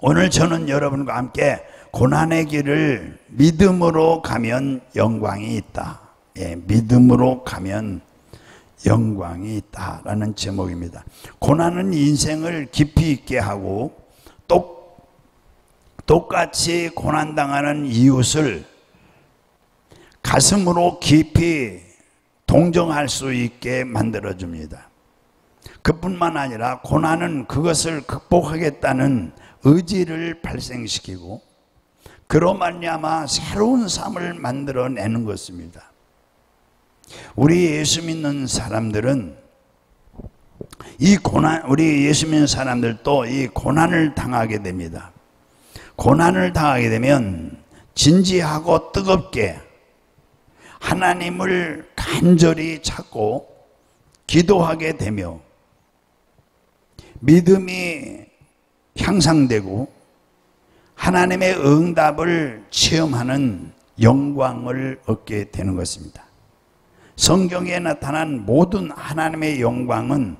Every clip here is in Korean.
오늘 저는 여러분과 함께 고난의 길을 믿음으로 가면 영광이 있다. 예, 믿음으로 가면 영광이 있다라는 제목입니다. 고난은 인생을 깊이 있게 하고 똑같이 고난당하는 이웃을 가슴으로 깊이 동정할 수 있게 만들어줍니다. 그뿐만 아니라 고난은 그것을 극복하겠다는 의지를 발생시키고 그로 말미암아 새로운 삶을 만들어내는 것입니다. 우리 예수 믿는 사람들은 우리 예수 믿는 사람들도 이 고난을 당하게 됩니다. 고난을 당하게 되면 진지하고 뜨겁게 하나님을 간절히 찾고 기도하게 되며 믿음이 향상되고 하나님의 응답을 체험하는 영광을 얻게 되는 것입니다. 성경에 나타난 모든 하나님의 영광은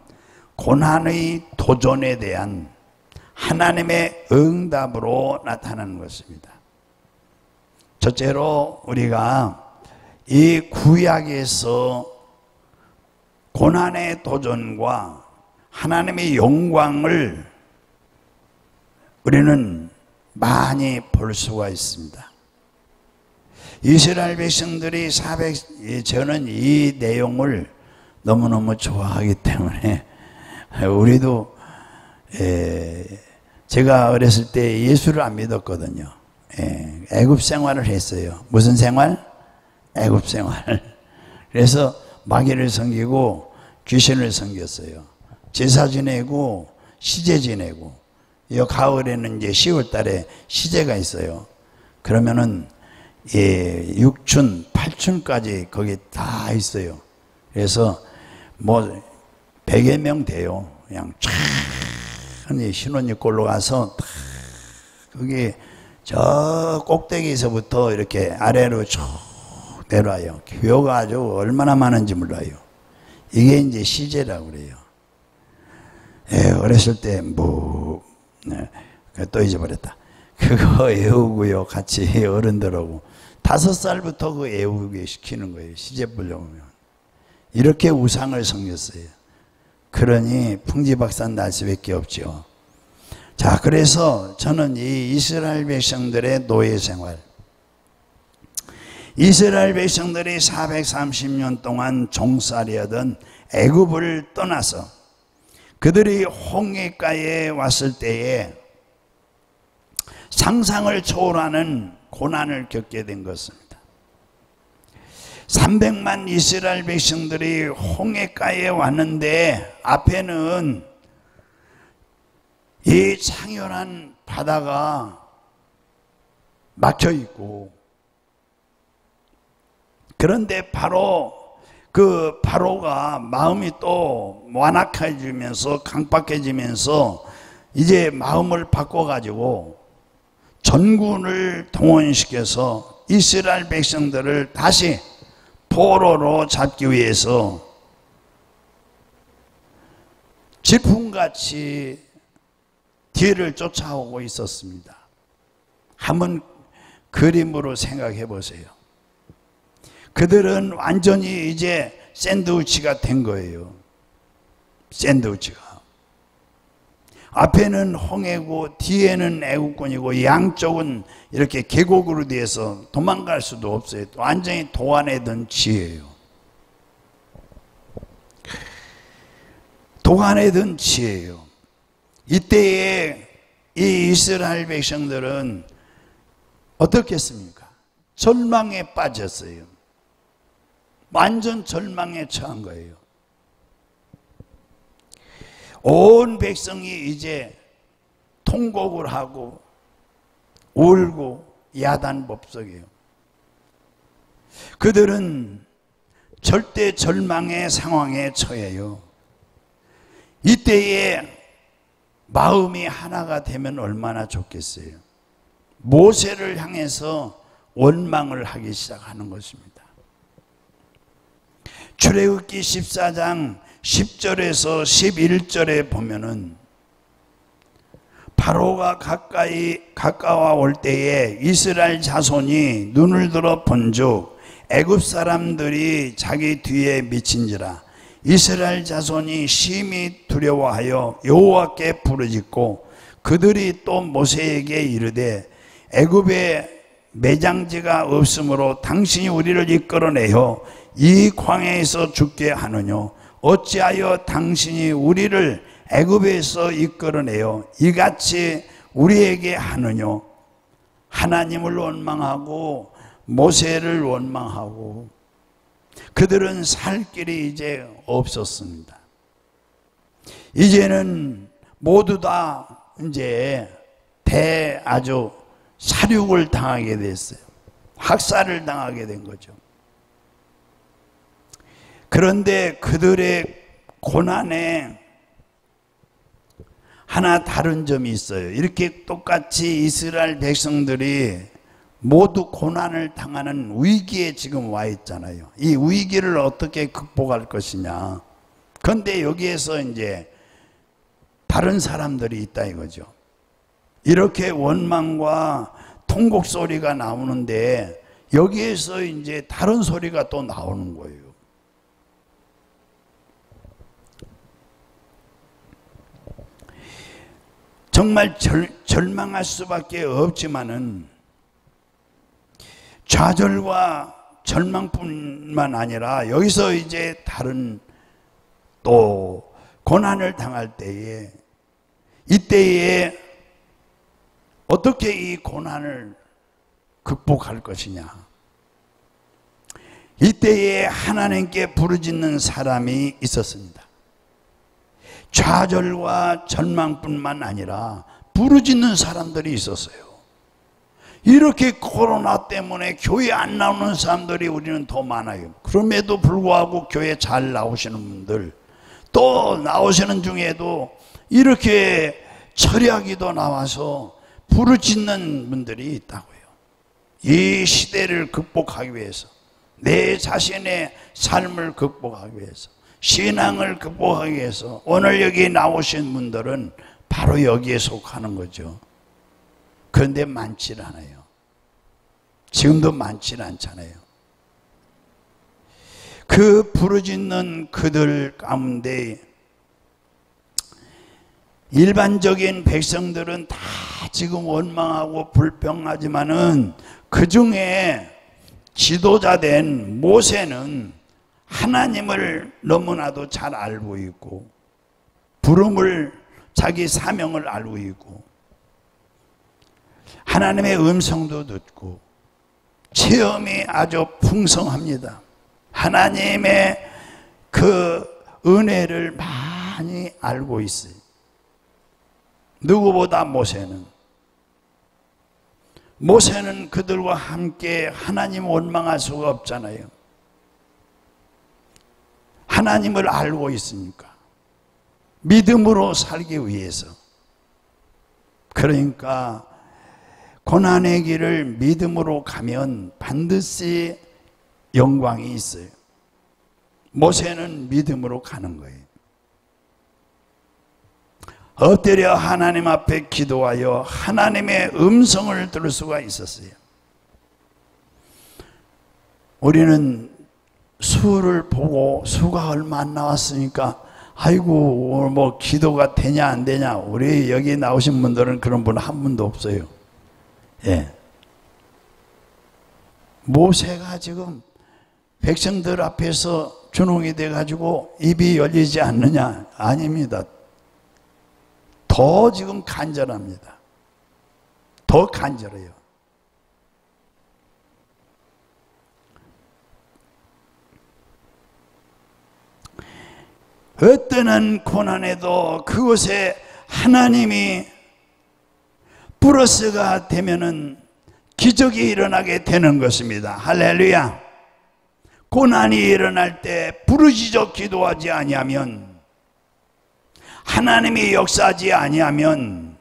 고난의 도전에 대한 하나님의 응답으로 나타나는 것입니다. 첫째로 우리가 이 구약에서 고난의 도전과 하나님의 영광을 우리는 많이 볼 수가 있습니다. 이스라엘 백성들이 저는 이 내용을 너무너무 좋아하기 때문에 우리도 제가 어렸을 때 예수를 안 믿었거든요. 애굽 생활을 했어요. 무슨 생활? 애굽 생활. 그래서 마귀를 섬기고 귀신을 섬겼어요. 제사 지내고 시제 지내고 가을에는 이제 10월 달에 시제가 있어요. 그러면은 6춘, 8춘까지 거기 다 있어요. 그래서 뭐 100여 명 돼요. 그냥 촤 신혼집 골로 가서 거기 저 꼭대기에서부터 이렇게 아래로 쭉 내려와요. 교가 아주 얼마나 많은지 몰라요. 이게 이제 시제라고 그래요. 어렸을 때 또 잊어버렸다. 그거 외우고요. 같이 어른들하고 5살부터 그 외우게 시키는 거예요. 시제 보려면. 이렇게 우상을 섬겼어요. 그러니 풍지박산 날 수밖에 없죠. 자, 그래서 저는 이 이스라엘 백성들의 노예 생활, 이스라엘 백성들이 430년 동안 종살이하던 애굽을 떠나서 그들이 홍해가에 왔을 때에 상상을 초월하는 고난을 겪게 된 것입니다. 300만 이스라엘 백성들이 홍해가에 왔는데 앞에는 이 창렬한 바다가 막혀 있고, 그런데 그 바로가 마음이 또 완악해지면서 강박해지면서 이제 마음을 바꿔가지고 전군을 동원시켜서 이스라엘 백성들을 다시 포로로 잡기 위해서 질풍같이 뒤를 쫓아오고 있었습니다. 한번 그림으로 생각해 보세요. 그들은 완전히 이제 샌드위치가 된 거예요. 샌드위치가. 앞에는 홍해고 뒤에는 애국군이고 양쪽은 이렇게 계곡으로 돼서 도망갈 수도 없어요. 완전히 도안에 든 지혜예요. 도안에 든 지혜예요. 이때에 이 이스라엘 백성들은 어떻겠습니까? 절망에 빠졌어요. 완전 절망에 처한 거예요. 온 백성이 이제 통곡을 하고 울고 야단법석이에요. 그들은 절대 절망의 상황에 처해요. 이때에 마음이 하나가 되면 얼마나 좋겠어요. 모세를 향해서 원망을 하기 시작하는 것입니다. 출애굽기 14장 10절에서 11절에 보면은 바로가 가까워 올 때에 이스라엘 자손이 눈을 들어 본즉 애굽 사람들이 자기 뒤에 미친지라. 이스라엘 자손이 심히 두려워하여 여호와께 부르짖고 그들이 또 모세에게 이르되 애굽에 매장지가 없으므로 당신이 우리를 이끌어내어 이 광야에서 죽게 하느뇨. 어찌하여 당신이 우리를 애굽에서 이끌어내어 이같이 우리에게 하느뇨. 하나님을 원망하고 모세를 원망하고 그들은 살 길이 이제 없었습니다. 이제는 모두 다 이제 아주 사륙을 당하게 됐어요. 학살을 당하게 된 거죠. 그런데 그들의 고난에 하나 다른 점이 있어요. 이렇게 똑같이 이스라엘 백성들이 모두 고난을 당하는 위기에 지금 와 있잖아요. 이 위기를 어떻게 극복할 것이냐. 그런데 여기에서 이제 다른 사람들이 있다 이거죠. 이렇게 원망과 통곡 소리가 나오는데 여기에서 이제 다른 소리가 또 나오는 거예요. 정말 절망할 수밖에 없지만은 좌절과 절망뿐만 아니라 여기서 이제 다른 또 고난을 당할 때에 이때에 어떻게 이 고난을 극복할 것이냐. 이때에 하나님께 부르짖는 사람이 있었습니다. 좌절과 절망뿐만 아니라 부르짖는 사람들이 있었어요. 이렇게 코로나 때문에 교회 안 나오는 사람들이 우리는 더 많아요. 그럼에도 불구하고 교회 잘 나오시는 분들, 또 나오시는 중에도 이렇게 철야기도 나와서 부르짖는 분들이 있다고요. 이 시대를 극복하기 위해서, 내 자신의 삶을 극복하기 위해서, 신앙을 극복하기 위해서 오늘 여기 나오신 분들은 바로 여기에 속하는 거죠. 그런데 많지 않아요. 지금도 많지 않잖아요. 그 부르짖는 그들 가운데 일반적인 백성들은 다 지금 원망하고 불평하지만은 그 중에 지도자된 모세는 하나님을 너무나도 잘 알고 있고 부름을 자기 사명을 알고 있고 하나님의 음성도 듣고 체험이 아주 풍성합니다. 하나님의 그 은혜를 많이 알고 있어요. 누구보다 모세는 그들과 함께 하나님 원망할 수가 없잖아요. 하나님을 알고 있으니까 믿음으로 살기 위해서. 그러니까 고난의 길을 믿음으로 가면 반드시 영광이 있어요. 모세는 믿음으로 가는 거예요. 엎드려 하나님 앞에 기도하여 하나님의 음성을 들을 수가 있었어요. 우리는 수를 보고 수가 얼마 안 나왔으니까 아이고 뭐 기도가 되냐 안 되냐. 우리 여기 나오신 분들은 그런 분 한 분도 없어요. 예. 모세가 지금 백성들 앞에서 준홍이 돼가지고 입이 열리지 않느냐? 아닙니다. 더 지금 간절합니다. 더 간절해요. 어떠한 고난에도 그곳에 하나님이 플러스가 되면은 기적이 일어나게 되는 것입니다. 할렐루야. 고난이 일어날 때 부르짖어 기도하지 아니하면, 하나님이 역사하지 아니하면,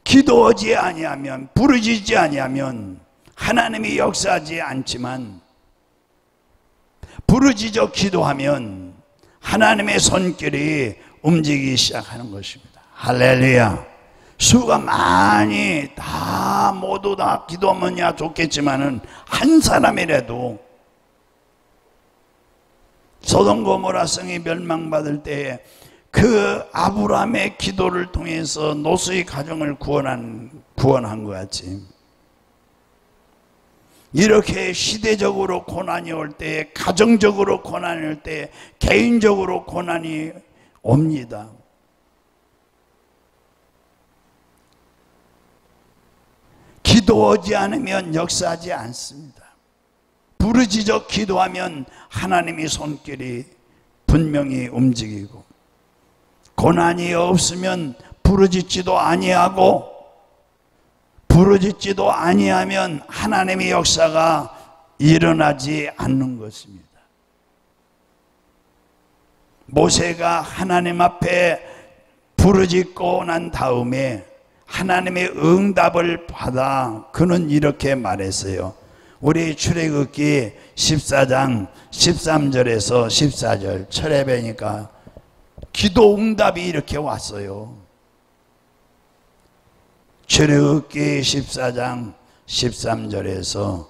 기도하지 아니하면, 부르짖지 아니하면 하나님이 역사하지 않지만 부르짖어 기도하면 하나님의 손길이 움직이기 시작하는 것입니다. 할렐루야. 수가 많이 다 모두 다 기도하면야 좋겠지만은 한 사람이라도 소돔 고모라 성이 멸망받을 때에 그 아브라함의 기도를 통해서 노스의 가정을 구원한 것 같이 이렇게 시대적으로 고난이 올 때, 가정적으로 고난이 올 때, 개인적으로 고난이 옵니다. 기도하지 않으면 역사하지 않습니다. 부르짖어 기도하면 하나님의 손길이 분명히 움직이고, 고난이 없으면 부르짖지도 아니하고, 부르짖지도 아니하면 하나님의 역사가 일어나지 않는 것입니다. 모세가 하나님 앞에 부르짖고 난 다음에 하나님의 응답을 받아 그는 이렇게 말했어요. 우리 출애굽기 14장 13절에서 14절 철에 뵈니까 기도 응답이 이렇게 왔어요. 출애굽기 14장 13절에서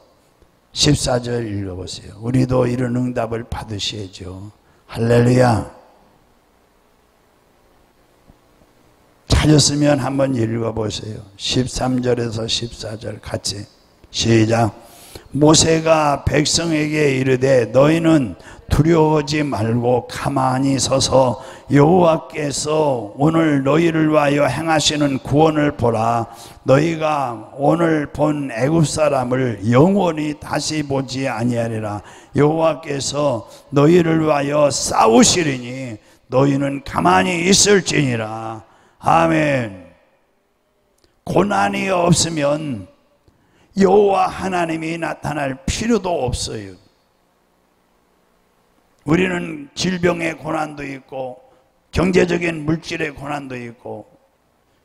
14절 읽어보세요. 우리도 이런 응답을 받으셔야죠. 할렐루야. 찾았으면 한번 읽어보세요. 13절에서 14절 같이 시작. 모세가 백성에게 이르되 너희는 두려워하지 말고 가만히 서서 여호와께서 오늘 너희를 위하여 행하시는 구원을 보라. 너희가 오늘 본 애굽 사람을 영원히 다시 보지 아니하리라. 여호와께서 너희를 위하여 싸우시리니 너희는 가만히 있을지니라. 아멘. 고난이 없으면 여호와 하나님이 나타날 필요도 없어요. 우리는 질병의 고난도 있고 경제적인 물질의 고난도 있고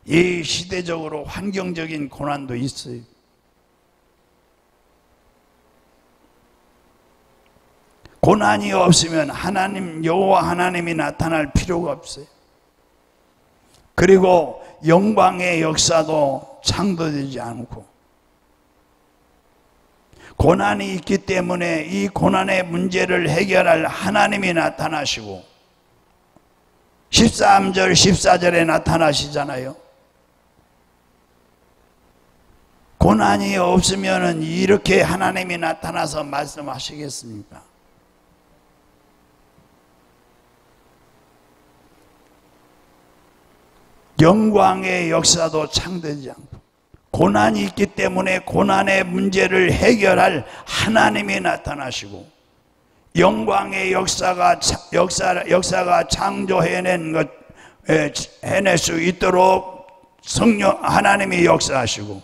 이 시대적으로 환경적인 고난도 있어요. 고난이 없으면 하나님 여호와 하나님이 나타날 필요가 없어요. 그리고 영광의 역사도 창조되지 않고 고난이 있기 때문에 이 고난의 문제를 해결할 하나님이 나타나시고 13절 14절에 나타나시잖아요. 고난이 없으면 이렇게 하나님이 나타나서 말씀하시겠습니까? 영광의 역사도 창조되지 않고 고난이 있기 때문에 고난의 문제를 해결할 하나님이 나타나시고 영광의 역사가 창조해낸 것 해낼 수 있도록 성령 하나님이 역사하시고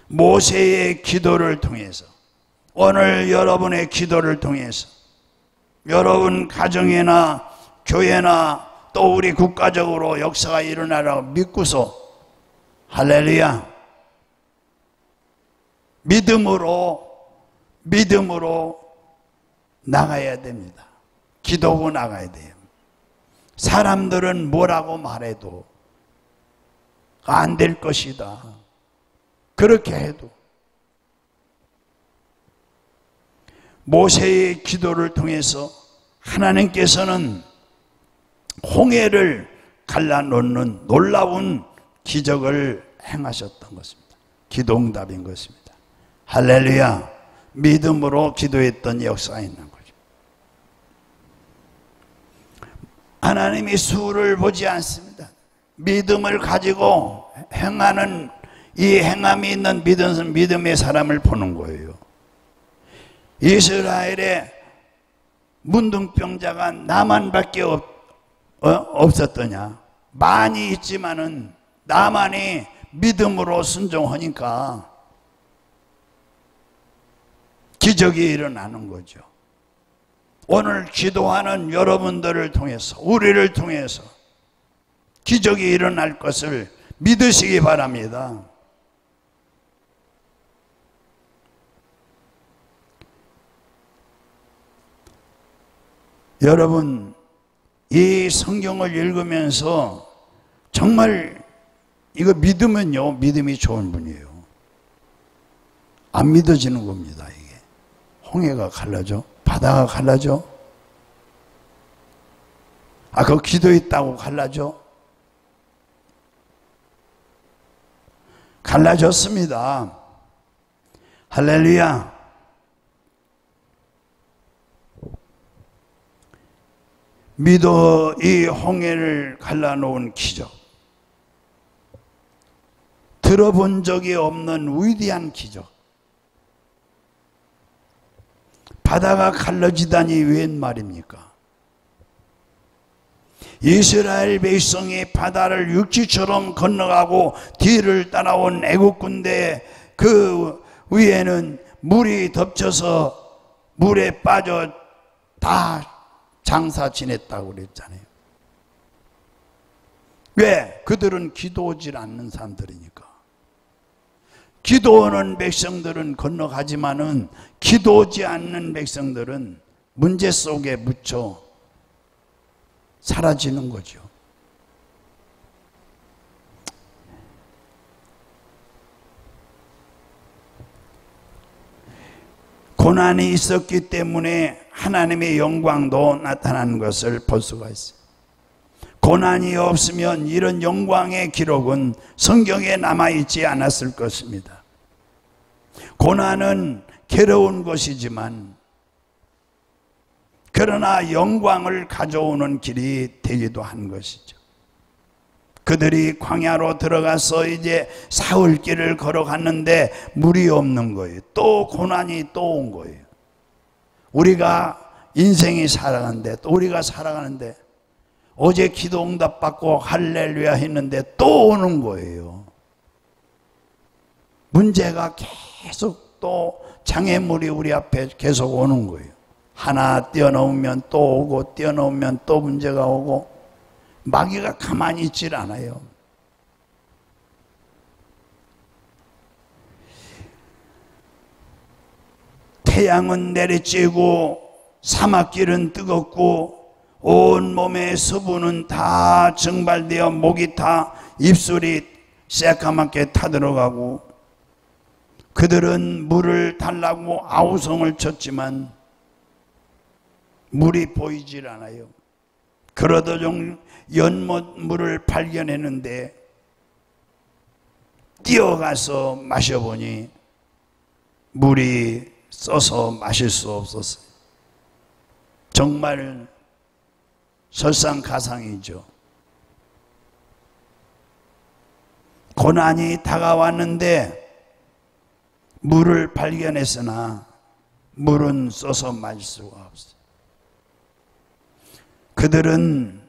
모세의 기도를 통해서 오늘 여러분의 기도를 통해서 여러분 가정이나 교회나 또 우리 국가적으로 역사가 일어나라고 믿고서 할렐루야 믿음으로 나가야 됩니다. 기도하고 나가야 돼요. 사람들은 뭐라고 말해도 안 될 것이다. 그렇게 해도 모세의 기도를 통해서 하나님께서는 홍해를 갈라놓는 놀라운 기적을 행하셨던 것입니다. 기도응답인 것입니다. 할렐루야. 믿음으로 기도했던 역사가 있는 거죠. 하나님이 수를 보지 않습니다. 믿음을 가지고 행하는 이 행함이 있는 믿음의 사람을 보는 거예요. 이스라엘의 문둥병자가 나만밖에 없었더냐? 많이 있지만은 나만이 믿음으로 순종하니까 기적이 일어나는 거죠. 오늘 기도하는 여러분들을 통해서 우리를 통해서 기적이 일어날 것을 믿으시기 바랍니다. 여러분 이 성경을 읽으면서 정말 이거 믿으면요, 믿음이 좋은 분이에요. 안 믿어지는 겁니다. 이게 홍해가 갈라져, 바다가 갈라져, 그 기도했다고 갈라져? 갈라졌습니다. 할렐루야. 믿어 이 홍해를 갈라놓은 기적, 들어본 적이 없는 위대한 기적. 바다가 갈라지다니 웬 말입니까? 이스라엘 백성이 바다를 육지처럼 건너가고 뒤를 따라온 애국 군대 그 위에는 물이 덮쳐서 물에 빠져 다 장사 지냈다고 그랬잖아요. 왜? 그들은 기도하지 않는 사람들이니까. 기도하는 백성들은 건너가지만은 기도하지 않는 백성들은 문제 속에 묻혀 사라지는 거죠. 고난이 있었기 때문에 하나님의 영광도 나타나는 것을 볼 수가 있어요. 고난이 없으면 이런 영광의 기록은 성경에 남아있지 않았을 것입니다. 고난은 괴로운 것이지만 그러나 영광을 가져오는 길이 되기도 한 것이죠. 그들이 광야로 들어가서 이제 사흘 길을 걸어갔는데 물이 없는 거예요. 또 고난이 또 온 거예요. 우리가 인생이 살아가는데, 또 우리가 살아가는데 어제 기도 응답 받고 할렐루야 했는데 또 오는 거예요. 문제가 계속 또 장애물이 우리 앞에 계속 오는 거예요. 하나 뛰어넘으면 또 오고, 뛰어넘으면 또 문제가 오고, 마귀가 가만히 있질 않아요. 태양은 내리쬐고 사막길은 뜨겁고 온 몸의 수분은 다 증발되어 목이 타 입술이 새까맣게 타들어가고, 그들은 물을 달라고 아우성을 쳤지만 물이 보이질 않아요. 그러다 좀 연못물을 발견했는데 뛰어가서 마셔보니 물이 써서 마실 수 없었어요. 정말 설상가상이죠. 고난이 다가왔는데 물을 발견했으나 물은 써서 마실 수가 없어요. 그들은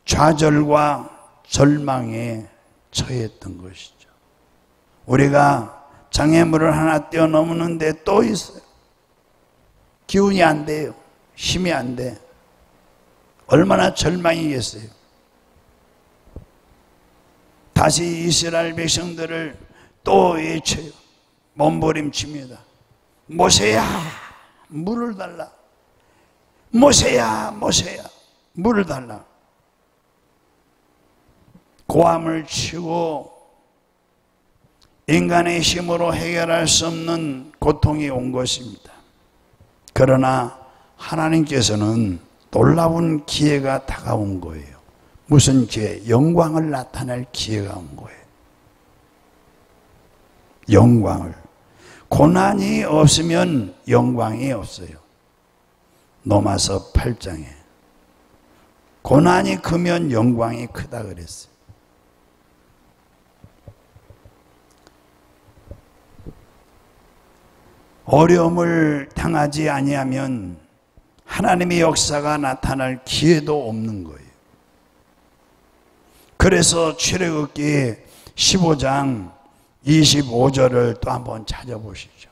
좌절과 절망에 처했던 것이죠. 우리가 장애물을 하나 뛰어넘는데 또 있어요. 기운이 안 돼요. 힘이 안 돼. 얼마나 절망이겠어요. 다시 이스라엘 백성들을 또 외쳐요. 몸부림칩니다. 모세야, 물을 달라. 모세야, 모세야, 물을 달라. 고함을 치고 인간의 힘으로 해결할 수 없는 고통이 온 것입니다. 그러나 하나님께서는 놀라운 기회가 다가온 거예요. 무슨 기회? 영광을 나타낼 기회가 온 거예요. 영광을. 고난이 없으면 영광이 없어요. 로마서 8장에 고난이 크면 영광이 크다 그랬어요. 어려움을 당하지 아니하면 하나님의 역사가 나타날 기회도 없는 거예요. 그래서 출애굽기 15장 25절을 또 한번 찾아보시죠.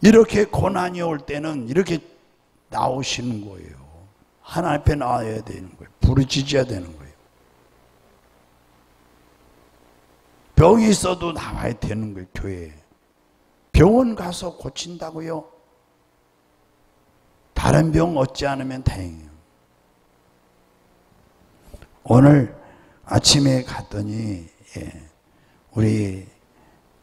이렇게 고난이 올 때는 이렇게 나오시는 거예요. 하나님 앞에 나와야 되는 거예요. 부르짖어야 되는 거예요. 병이 있어도 나와야 되는 거예요. 교회에. 병원 가서 고친다고요? 다른 병 얻지 않으면 다행이에요. 오늘 아침에 갔더니 우리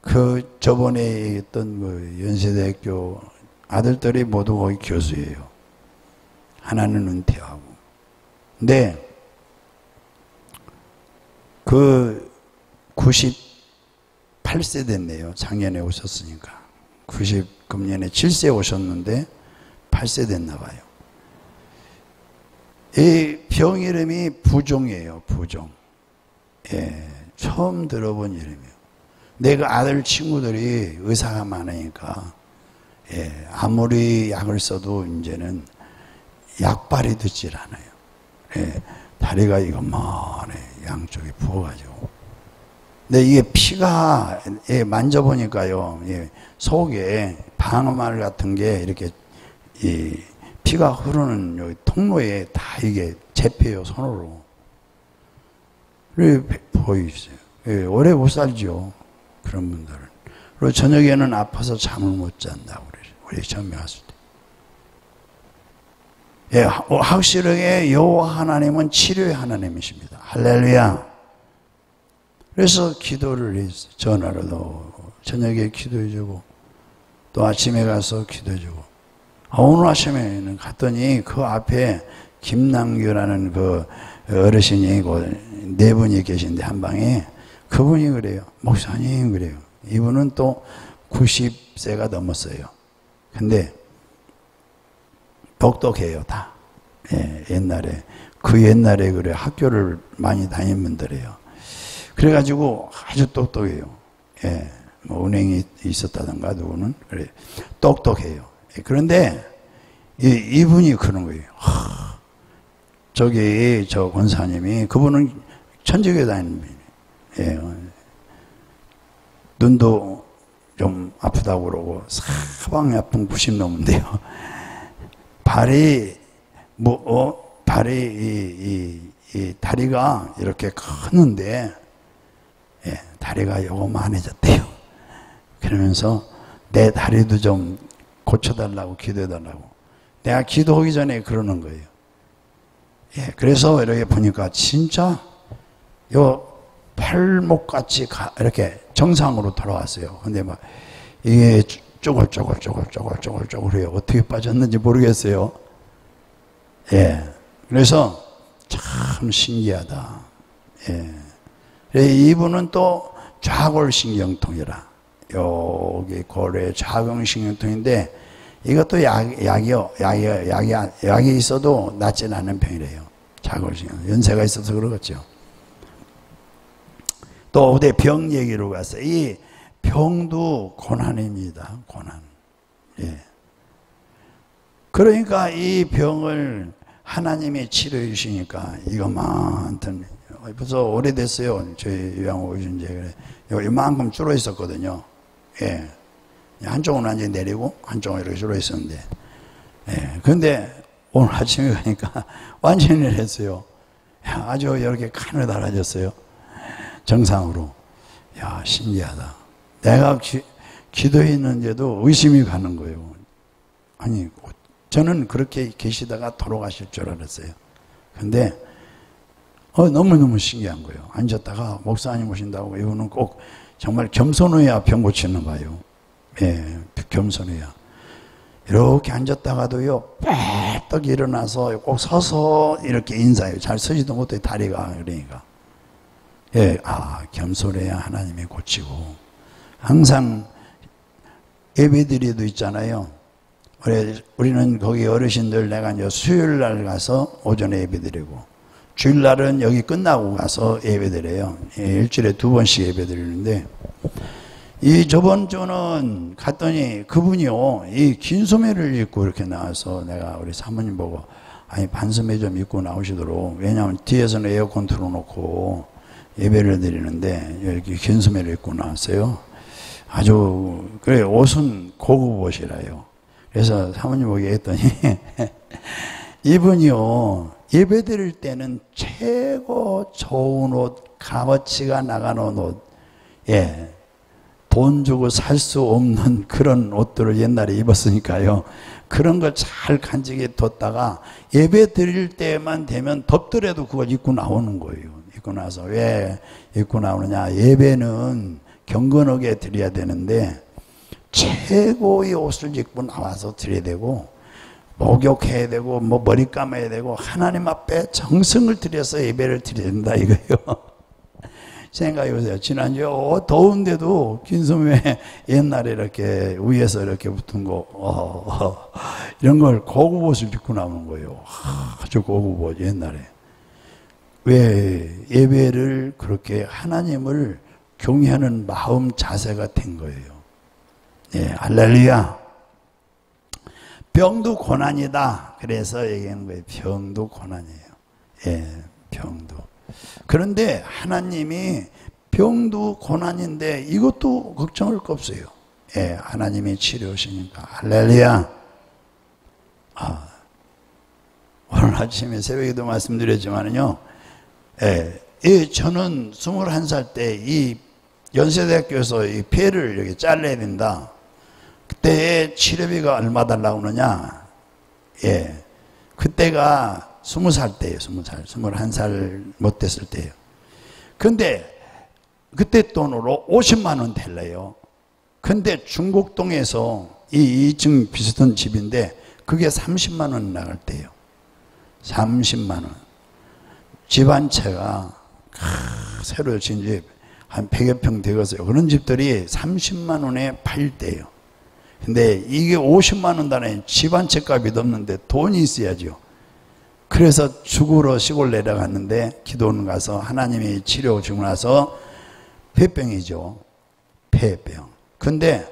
그 저번에 있던 연세대학교 아들들이 모두 거기 교수예요. 하나는 은퇴하고. 근데 그 98세 됐네요. 작년에 오셨으니까. 금년에 7세 오셨는데 8세 됐나 봐요. 이 병 이름이 부종이에요. 부종. 처음 들어본 이름이에요. 내가 아들 친구들이 의사가 많으니까 아무리 약을 써도 이제는 약발이 듣질 않아요. 다리가 이것만해. 양쪽이 부어가지고. 근데 이게 피가 만져보니까요. 속에 방어말 같은 게 이렇게 피가 흐르는 여기 통로에 다 이게 잡혀요. 손으로. 보이세요. 오래 못 살죠. 그런 분들은. 그리고 저녁에는 아파서 잠을 못 잔다고 그래요. 우리 처음에 왔을 때. 확실하게 여호와 하나님은 치료의 하나님이십니다. 할렐루야. 그래서 기도를 했어요. 전화로도 저녁에 기도해주고 또 아침에 가서 기도해주고. 오늘 아침에는 갔더니 그 앞에 김남규라는 그 어르신이 네 분이 계신데 한 방에 그분이 그래요. 목사님 그래요. 이분은 또 90세가 넘었어요. 근데 똑똑해요 다. 옛날에 그래 학교를 많이 다닌 분들이에요. 그래가지고 아주 똑똑해요. 뭐 은행에 있었다던가 누구는 그래 똑똑해요. 그런데 이분이 그런 거예요. 저기 저 권사님이 그분은 천주교 다니는 분이에요. 눈도 좀 아프다고 그러고 사방이 아픈 90 넘은데요. 발이 이 다리가 이렇게 컸는데 다리가 요만해졌대요. 그러면서 내 다리도 좀 고쳐달라고 기도해달라고. 내가 기도하기 전에 그러는 거예요. 그래서 이렇게 보니까 진짜 요 팔목같이 이렇게 정상으로 돌아왔어요. 근데 막 이게 쪼글쪼글해요. 어떻게 빠졌는지 모르겠어요. 그래서 참 신기하다. 이분은 또 좌골신경통이라. 여기 고래 좌골신경통인데 이것도 약이 있어도 낫지는 않는 병이래요. 좌골신경. 연세가 있어서 그러겠죠. 또 어디 병 얘기로 갔어요. 이 병도 고난입니다. 고난. 그러니까 이 병을 하나님이 치료해 주시니까 이것만큼 벌써 오래됐어요. 저희 요양 오신 지 그래. 이만큼 줄어 있었거든요. 한쪽은 완전히 내리고 한쪽은 이렇게 줄어 있었는데. 그런데 오늘 아침에 가니까 완전히 내렸어요. 아주 이렇게 가느다라졌어요. 정상으로. 야, 신기하다. 내가 기도했는데도 의심이 가는 거예요. 아니, 저는 그렇게 계시다가 돌아가실 줄 알았어요. 근데 너무너무 신기한 거예요. 앉았다가 목사님 오신다고 이분은 꼭 정말 겸손해야 병 고치는 거예요. 겸손해야. 이렇게 앉았다가도요, 빽떡 일어나서 꼭 서서 이렇게 인사해요. 잘 서지도 못해, 다리가. 그러니까. 겸손해야 하나님이 고치고. 항상 예배드리도 있잖아요. 우리는 거기 어르신들 내가 이제 수요일 날 가서 오전에 예배드리고, 주일날은 여기 끝나고 가서 예배드려요. 일주일에 2번씩 예배드리는데, 저번 주는 갔더니 그분이요, 이 긴 소매를 입고 이렇게 나와서 내가 우리 사모님 보고, 아니, 반소매 좀 입고 나오시도록, 왜냐하면 뒤에서는 에어컨 틀어놓고 예배를 드리는데, 이렇게 긴 소매를 입고 나왔어요. 아주, 그래, 옷은 고급 옷이라요. 그래서 사모님 보게 했더니, 이분이요, 예배 드릴 때는 최고 좋은 옷, 값어치가 나가는 옷, 돈 주고 살 수 없는 그런 옷들을 옛날에 입었으니까요. 그런 걸 잘 간직해 뒀다가 예배 드릴 때만 되면 덥더라도 그걸 입고 나오는 거예요. 입고 나서 왜 입고 나오느냐? 예배는 경건하게 드려야 되는데 최고의 옷을 입고 나와서 드려야 되고 목욕해야 되고 뭐 머리 감아야 되고 하나님 앞에 정성을 들여서 예배를 드려야 된다 이거예요. 생각해 보세요. 지난주에 더운데도 김수매 옛날에 이렇게 위에서 이렇게 붙은 거 이런 걸 고급 옷을 입고 나오는 거예요. 아주 고급 옷 옛날에. 왜 예배를 그렇게 하나님을 경외하는 마음 자세가 된 거예요. 예, 할렐루야. 병도 고난이다. 그래서 얘기하는 거예요. 병도 고난이에요. 예, 병도. 그런데 하나님이 병도 고난인데 이것도 걱정할 거 없어요. 예, 하나님이 치료하시니까. 할렐루야. 오늘 아침에 새벽에도 말씀드렸지만요. 저는 21살 때 이 연세대학교에서 이 폐를 이렇게 잘라야 된다. 그때 치료비가 얼마 달라고 그러냐? 예. 그때가 20살 때예요. 20살. 21살 못 됐을 때예요. 근데 그때 돈으로 50만 원 될래요. 근데 중곡동에서 이 2층 비슷한 집인데 그게 30만 원 나갈 때예요. 30만 원. 집 한 채가 새로 지은 집 한 100여 평 되겠어요. 그런 집들이 30만 원에 팔 때예요. 근데 이게 50만 원 단에 집 한 채 값이 넘는데 돈이 있어야죠. 그래서 죽으러 시골 내려갔는데 기도원 가서 하나님이 치료 주고 나서 폐병이죠. 폐병. 근데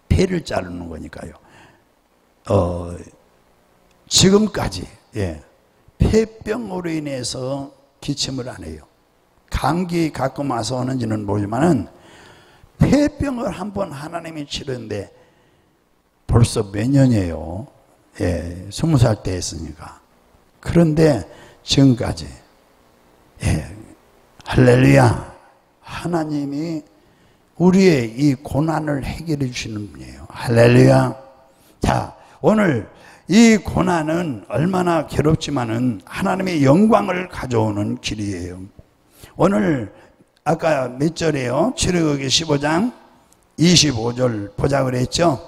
폐를 자르는 거니까요. 지금까지 폐병으로 인해서 기침을 안 해요. 감기 가끔 와서 오는지는 모르지만은 폐병을 한번 하나님이 치료했는데 벌써 몇 년이에요. 20살 때 했으니까. 그런데 지금까지 할렐루야. 하나님이 우리의 이 고난을 해결해 주시는 분이에요. 할렐루야. 자, 오늘 이 고난은 얼마나 괴롭지만은 하나님의 영광을 가져오는 길이에요. 오늘 아까 몇 절이에요? 출애굽기 15장 25절 보자 그랬죠?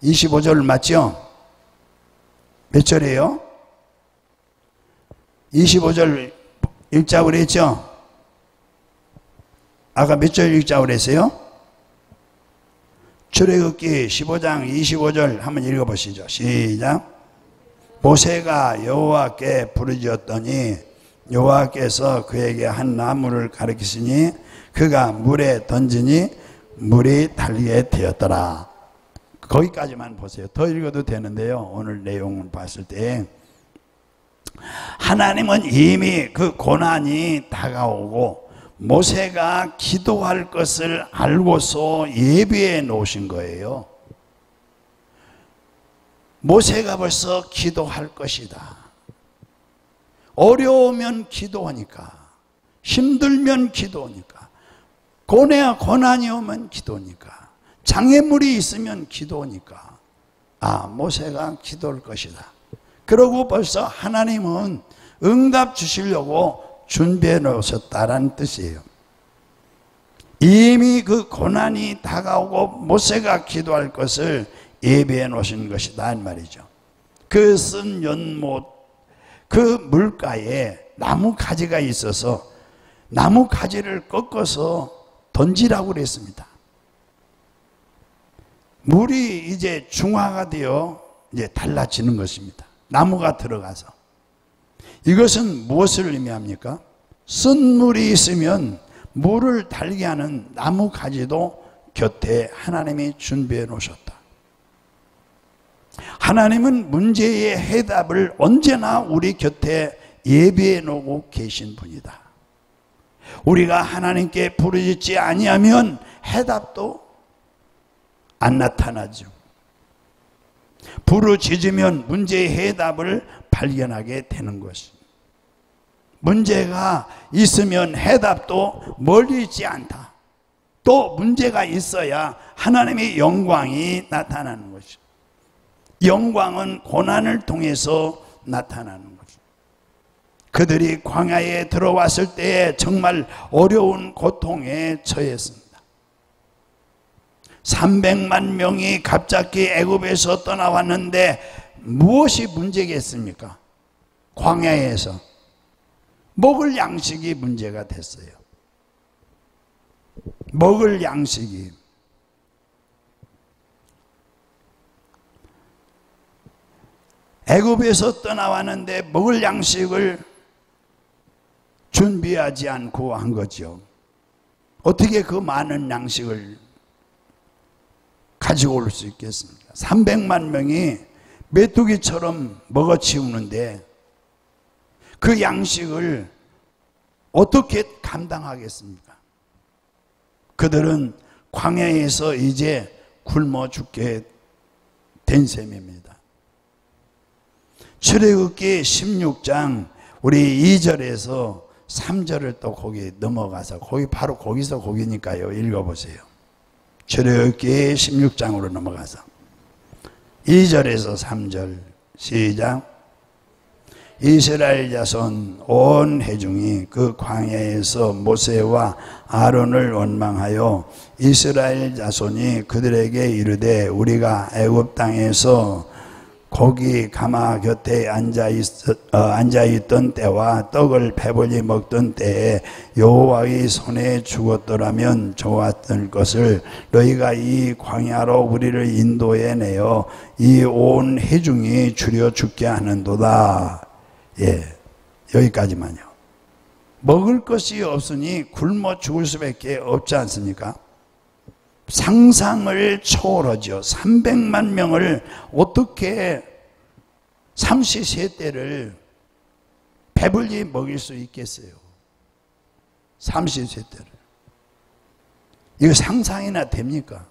25절 맞죠? 몇 절이에요? 25절 읽자고 그랬죠? 아까 몇 절 읽자고 그랬어요? 출애굽기 15장 25절 한번 읽어보시죠. 시작. 모세가 여호와께 부르짖었더니 여호와께서 그에게 한 나무를 가리키시니 그가 물에 던지니 물이 달리게 되었더라. 거기까지만 보세요. 더 읽어도 되는데요. 오늘 내용을 봤을 때 하나님은 이미 그 고난이 다가오고 모세가 기도할 것을 알고서 예비해 놓으신 거예요. 모세가 벌써 기도할 것이다. 어려우면 기도하니까, 힘들면 기도하니까, 고난이 오면 기도하니까, 장애물이 있으면 기도하니까 모세가 기도할 것이다. 그러고 벌써 하나님은 응답 주시려고 준비해 놓으셨다라는 뜻이에요. 이미 그 고난이 다가오고 모세가 기도할 것을 예비해 놓으신 것이다 이 말이죠. 그 쓴 연못 그 물가에 나무 가지가 있어서 나무 가지를 꺾어서 던지라고 그랬습니다. 물이 이제 중화가 되어 이제 달라지는 것입니다. 나무가 들어가서. 이것은 무엇을 의미합니까? 쓴 물이 있으면 물을 달게 하는 나무 가지도 곁에 하나님이 준비해 놓으셨다. 하나님은 문제의 해답을 언제나 우리 곁에 예비해 놓고 계신 분이다. 우리가 하나님께 부르짖지 아니하면 해답도 안 나타나죠. 부르짖으면 문제의 해답을 발견하게 되는 것입니다. 문제가 있으면 해답도 멀리 있지 않다. 또 문제가 있어야 하나님의 영광이 나타나는 것이죠. 영광은 고난을 통해서 나타나는 거죠. 그들이 광야에 들어왔을 때에 정말 어려운 고통에 처했습니다. 300만 명이 갑자기 애굽에서 떠나왔는데 무엇이 문제겠습니까? 광야에서 먹을 양식이 문제가 됐어요. 먹을 양식이. 애굽에서 떠나왔는데 먹을 양식을 준비하지 않고 한 거죠. 어떻게 그 많은 양식을 가지고 올 수 있겠습니까? 300만 명이 메뚜기처럼 먹어치우는데 그 양식을 어떻게 감당하겠습니까? 그들은 광야에서 이제 굶어 죽게 된 셈입니다. 출애굽기 16장 우리 2절에서 3절을 또 거기 넘어가서 거기 바로 거기서 거기니까요. 읽어보세요. 출애굽기 16장으로 넘어가서 2절에서 3절 시작. 이스라엘 자손 온 회중이 그 광야에서 모세와 아론을 원망하여 이스라엘 자손이 그들에게 이르되 우리가 애굽 땅에서 고기 가마 곁에 앉아있던 때와 떡을 배불리 먹던 때에 여호와의 손에 죽었더라면 좋았던 것을 너희가 이 광야로 우리를 인도해 내어 이 온 회중이 줄여 죽게 하는도다. 예, 여기까지만요. 먹을 것이 없으니 굶어 죽을 수밖에 없지 않습니까? 상상을 초월하죠. 300만 명을 어떻게 삼시세때를 배불리 먹일 수 있겠어요? 삼시세때를. 이거 상상이나 됩니까?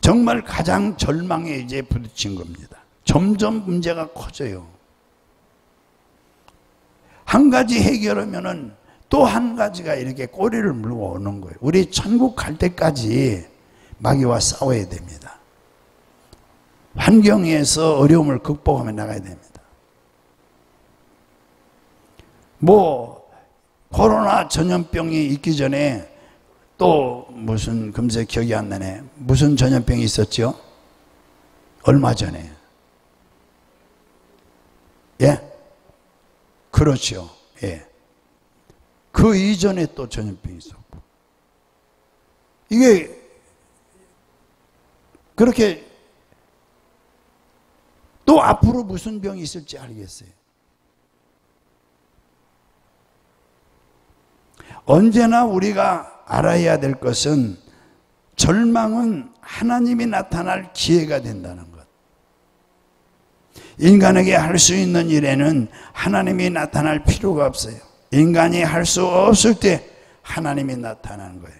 정말 가장 절망에 이제 부딪힌 겁니다. 점점 문제가 커져요. 한 가지 해결하면은 또 한 가지가 이렇게 꼬리를 물고 오는 거예요. 우리 천국 갈 때까지 마귀와 싸워야 됩니다. 환경에서 어려움을 극복하며 나가야 됩니다. 코로나 전염병이 있기 전에 또 무슨 금세 기억이 안 나네. 무슨 전염병이 있었죠? 얼마 전에. 예? 그렇죠. 예. 그 이전에 또 전염병이 있었고. 이게 그렇게 또 앞으로 무슨 병이 있을지 알겠어요. 언제나 우리가 알아야 될 것은 절망은 하나님이 나타날 기회가 된다는 것. 인간에게 할 수 있는 일에는 하나님이 나타날 필요가 없어요. 인간이 할 수 없을 때 하나님이 나타나는 거예요.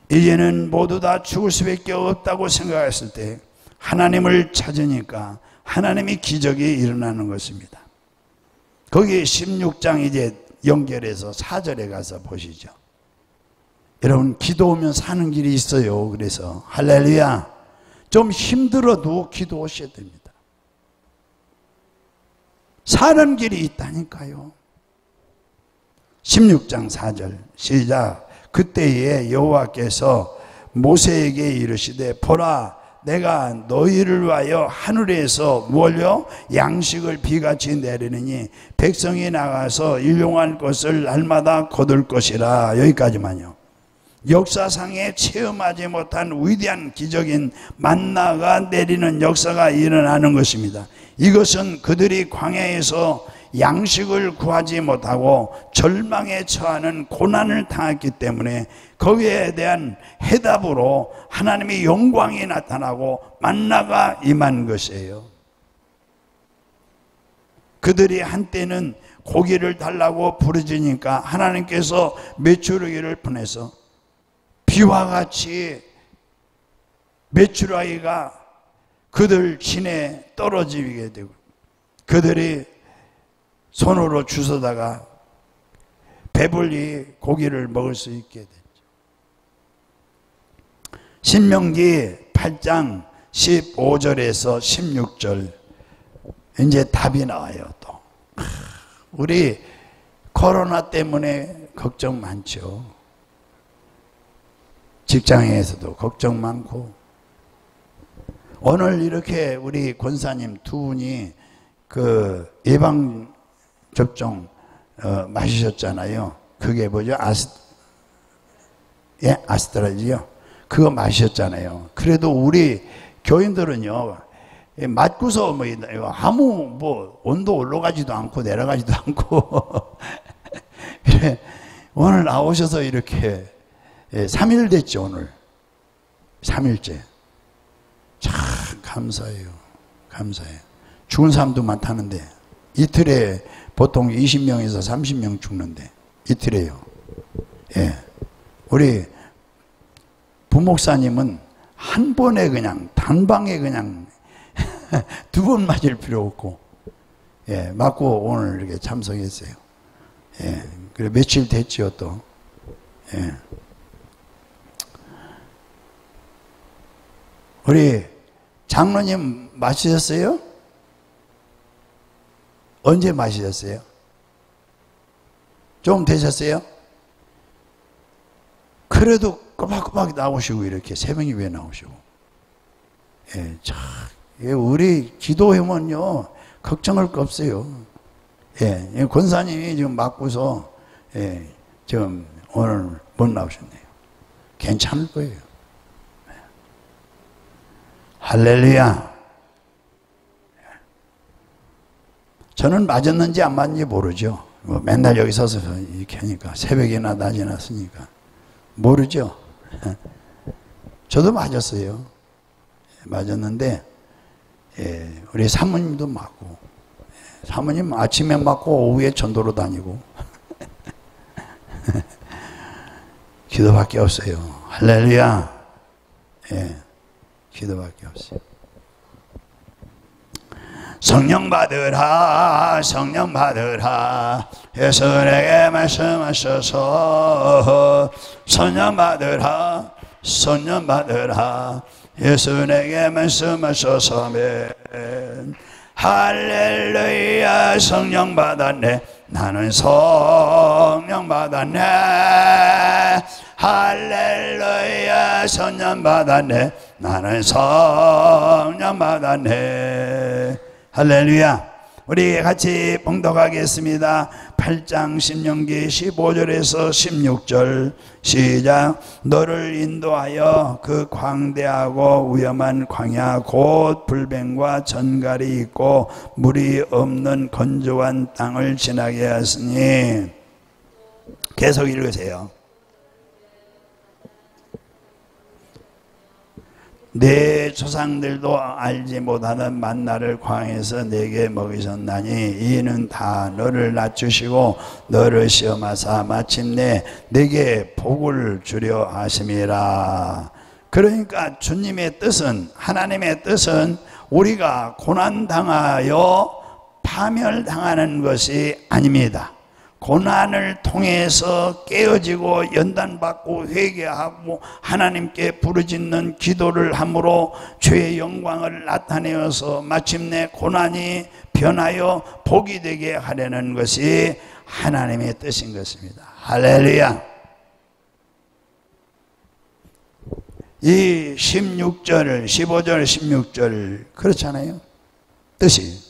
이제는 모두 다 죽을 수밖에 없다고 생각했을 때 하나님을 찾으니까 하나님이 기적이 일어나는 것입니다. 거기 16장 이제 연결해서 4절에 가서 보시죠. 여러분 기도하면 사는 길이 있어요. 그래서 할렐루야. 좀 힘들어도 기도하셔야 됩니다. 사는 길이 있다니까요. 16장 4절 시작. 그때에 여호와께서 모세에게 이르시되 보라 내가 너희를 위하여 하늘에서 뭘요? 양식을 비같이 내리느니 백성이 나가서 일용할 것을 날마다 거둘 것이라. 여기까지만요. 역사상에 체험하지 못한 위대한 기적인 만나가 내리는 역사가 일어나는 것입니다. 이것은 그들이 광야에서 양식을 구하지 못하고 절망에 처하는 고난을 당했기 때문에 거기에 대한 해답으로 하나님의 영광이 나타나고 만나가 임한 것이에요. 그들이 한때는 고기를 달라고 부르짖으니까 하나님께서 메추라기를 보내서 비와 같이 메추라기가 그들 진에 떨어지게 되고 그들이 손으로 주워다가 배불리 고기를 먹을 수 있게 됐죠. 신명기 8장 15절에서 16절 이제 답이 나와요. 또 우리 코로나 때문에 걱정 많죠. 직장에서도 걱정 많고, 오늘 이렇게 우리 권사님 두 분이 그 예방접종 마시셨잖아요. 그게 뭐죠? 아스트라지요? 그거 마셨잖아요. 그래도 우리 교인들은요, 맞고서 뭐 아무 뭐 온도 올라가지도 않고 내려가지도 않고 오늘 나오셔서 이렇게 3일 됐죠. 오늘 3일째. 참 감사해요. 감사해요. 죽은 사람도 많다는데, 이틀에 보통 20명에서 30명 죽는데 이틀에요. 예. 우리 부목사님은 한 번에 그냥 단방에 그냥 두 번 맞을 필요 없고, 예, 맞고 오늘 이렇게 참석했어요. 예, 그래 며칠 됐죠 또. 예. 우리 장로님 마시셨어요? 언제 마시셨어요? 좀 되셨어요? 그래도 꼬박꼬박 나오시고 이렇게 새벽에 왜 나오시고. 예, 참, 우리 기도하면요 걱정할 거 없어요. 예, 권사님이 지금 맞고서 지금 오늘 못 나오셨네요. 괜찮을 거예요. 할렐루야. 저는 맞았는지 안 맞는지 모르죠. 뭐 맨날 여기 서서 이렇게 하니까, 새벽이나 낮이나 쓰니까 모르죠. 저도 맞았어요. 맞았는데 우리 사모님도 맞고, 사모님 아침에 맞고 오후에 전도로 다니고 기도밖에 없어요. 할렐루야. 예, 기도밖에 없어요. 성령 받으라, 성령 받으라. 예수에게 말씀하셔서 성령 받으라, 성령 받으라. 예수에게 말씀하셔서 아멘. 할렐루야. 성령 받았네. 나는 성령 받았네. 할렐루야. 성령 받았네. 나는 성령 받았네. 할렐루야. 우리 같이 봉독하겠습니다. 8장 신명기 15절에서 16절 시작. 너를 인도하여 그 광대하고 위험한 광야 곧 불뱀과 전갈이 있고 물이 없는 건조한 땅을 지나게 하시니. 계속 읽으세요. 내 조상들도 알지 못하는 만나를 광야에서 내게 먹이셨나니 이는 다 너를 낮추시고 너를 시험하사 마침내 내게 복을 주려 하심이라. 그러니까 주님의 뜻은, 하나님의 뜻은 우리가 고난당하여 파멸당하는 것이 아닙니다. 고난을 통해서 깨어지고 연단받고 회개하고 하나님께 부르짖는 기도를 함으로 죄의 영광을 나타내어서 마침내 고난이 변하여 복이 되게 하려는 것이 하나님의 뜻인 것입니다. 할렐루야. 이 16절, 15절, 16절 그렇잖아요. 뜻이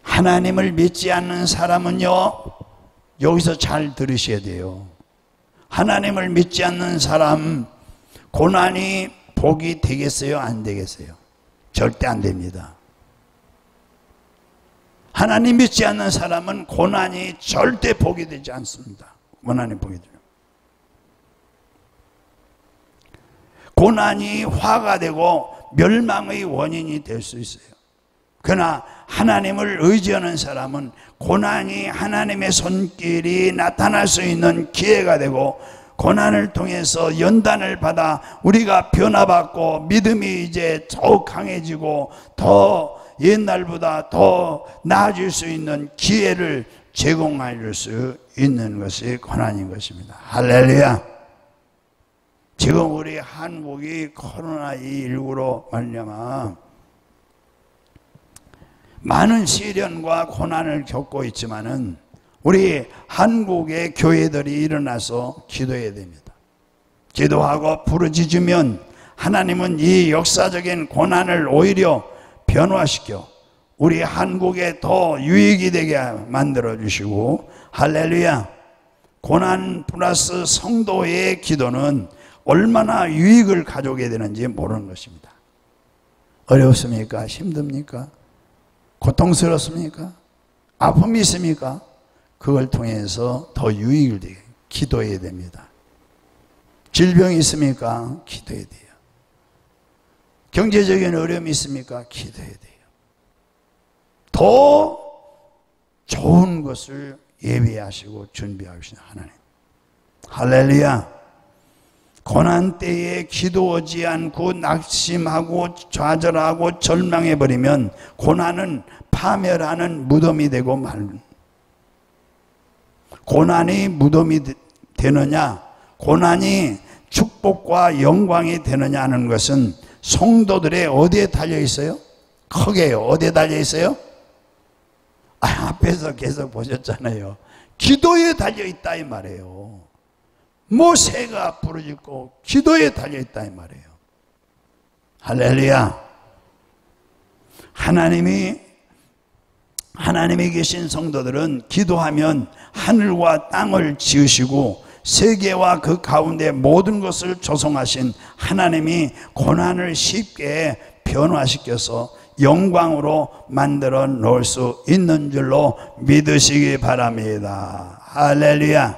하나님을 믿지 않는 사람은요, 여기서 잘 들으셔야 돼요. 하나님을 믿지 않는 사람, 고난이 복이 되겠어요? 안 되겠어요? 절대 안 됩니다. 하나님 믿지 않는 사람은 고난이 절대 복이 되지 않습니다. 고난이 복이 돼요. 고난이 화가 되고 멸망의 원인이 될 수 있어요. 그러나 하나님을 의지하는 사람은 고난이 하나님의 손길이 나타날 수 있는 기회가 되고, 고난을 통해서 연단을 받아 우리가 변화받고 믿음이 이제 더욱 강해지고 더 옛날보다 더 나아질 수 있는 기회를 제공할 수 있는 것이 고난인 것입니다. 할렐루야. 지금 우리 한국이 코로나19로 말미암아 많은 시련과 고난을 겪고 있지만은 우리 한국의 교회들이 일어나서 기도해야 됩니다. 기도하고 부르짖으면 하나님은 이 역사적인 고난을 오히려 변화시켜 우리 한국에 더 유익이 되게 만들어 주시고, 할렐루야. 고난 플러스 성도의 기도는 얼마나 유익을 가져오게 되는지 모르는 것입니다. 어렵습니까? 힘듭니까? 고통스럽습니까? 아픔이 있습니까? 그걸 통해서 더 유익을 되게 기도해야 됩니다. 질병이 있습니까? 기도해야 돼요. 경제적인 어려움이 있습니까? 기도해야 돼요. 더 좋은 것을 예비하시고 준비하시는 하나님. 할렐루야. 고난 때에 기도하지 않고 낙심하고 좌절하고 절망해버리면 고난은 파멸하는 무덤이 되고 말는. 고난이 무덤이 되느냐, 고난이 축복과 영광이 되느냐 하는 것은 성도들의 어디에 달려 있어요? 크게요. 어디에 달려 있어요? 앞에서 계속 보셨잖아요. 기도에 달려 있다 이 말이에요. 모세가 부르짖고 기도에 달려 있다 이 말이에요. 할렐루야. 하나님이 계신 성도들은 기도하면 하늘과 땅을 지으시고 세계와 그 가운데 모든 것을 조성하신 하나님이 고난을 쉽게 변화시켜서 영광으로 만들어 놓을 수 있는 줄로 믿으시기 바랍니다. 할렐루야.